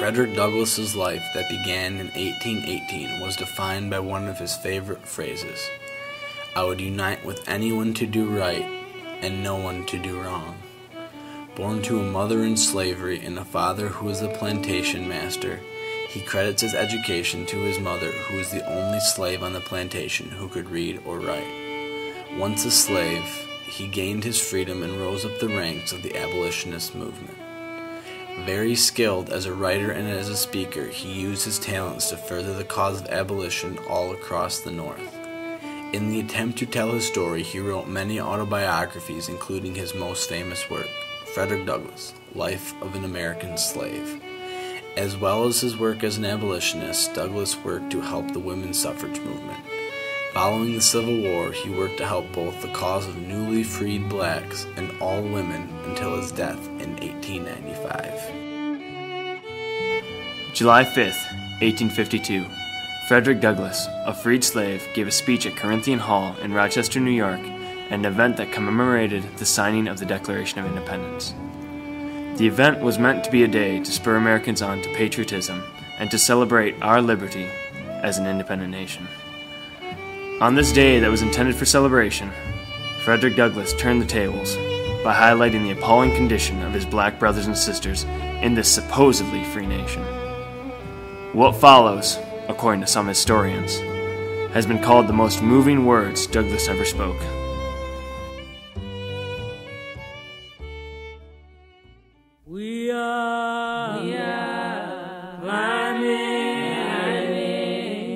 Frederick Douglass's life that began in 1818 was defined by one of his favorite phrases: "I would unite with anyone to do right and no one to do wrong." Born to a mother in slavery and a father who was a plantation master, he credits his education to his mother, who was the only slave on the plantation who could read or write. Once a slave, he gained his freedom and rose up the ranks of the abolitionist movement. Very skilled as a writer and as a speaker, he used his talents to further the cause of abolition all across the North. In the attempt to tell his story, he wrote many autobiographies, including his most famous work, Frederick Douglass, Life of an American Slave. As well as his work as an abolitionist, Douglass worked to help the women's suffrage movement. Following the Civil War, he worked to help both the cause of newly freed blacks and all women until his death in 1895. July 5th, 1852. Frederick Douglass, a freed slave, gave a speech at Corinthian Hall in Rochester, New York, an event that commemorated the signing of the Declaration of Independence. The event was meant to be a day to spur Americans on to patriotism and to celebrate our liberty as an independent nation. On this day that was intended for celebration, Frederick Douglass turned the tables by highlighting the appalling condition of his black brothers and sisters in this supposedly free nation. What follows, according to some historians, has been called the most moving words Douglass ever spoke. We are climbing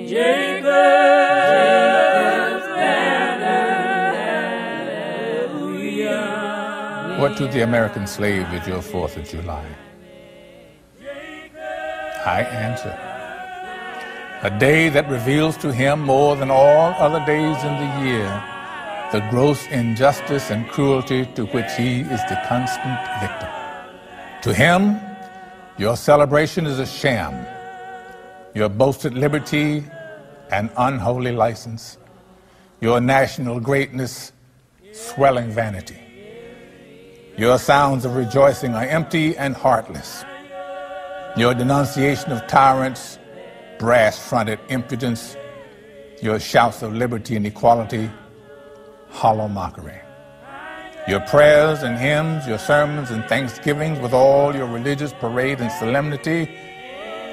Jacob's ladder. What to the American slave is your 4th of July? I answer, a day that reveals to him more than all other days in the year the gross injustice and cruelty to which he is the constant victim. To him, your celebration is a sham, your boasted liberty an unholy license, your national greatness swelling vanity. Your sounds of rejoicing are empty and heartless. Your denunciation of tyrants, brass-fronted impudence, your shouts of liberty and equality, hollow mockery. Your prayers and hymns, your sermons and thanksgivings with all your religious parade and solemnity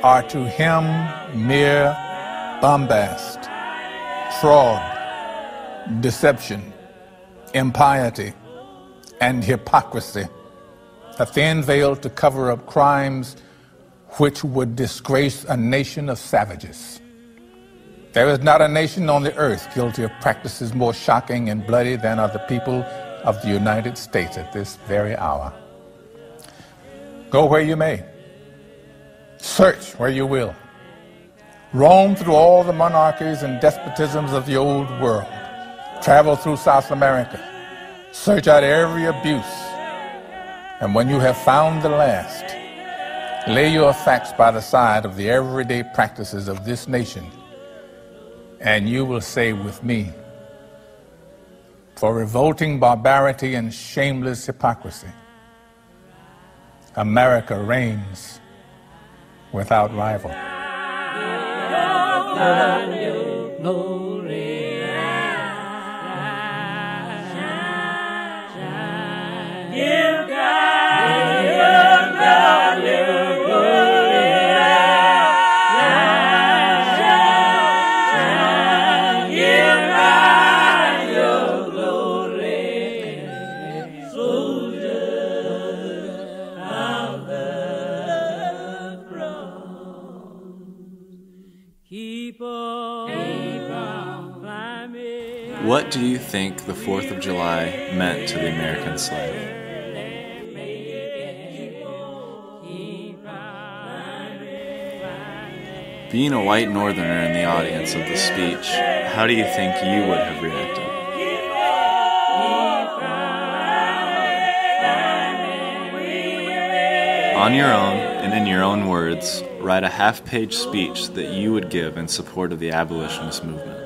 are to him mere bombast, fraud, deception, impiety, and hypocrisy, a thin veil to cover up crimes which would disgrace a nation of savages. There is not a nation on the earth guilty of practices more shocking and bloody than are the people of the United States at this very hour. Go where you may. Search where you will. Roam through all the monarchies and despotisms of the old world. Travel through South America. Search out every abuse. And when you have found the last, lay your facts by the side of the everyday practices of this nation, and you will say with me, for revolting barbarity and shameless hypocrisy, America reigns without rival. What do you think the 4th of July meant to the American slave? Being a white northerner in the audience of the speech, how do you think you would have reacted? On your own, and in your own words, write a half-page speech that you would give in support of the abolitionist movement.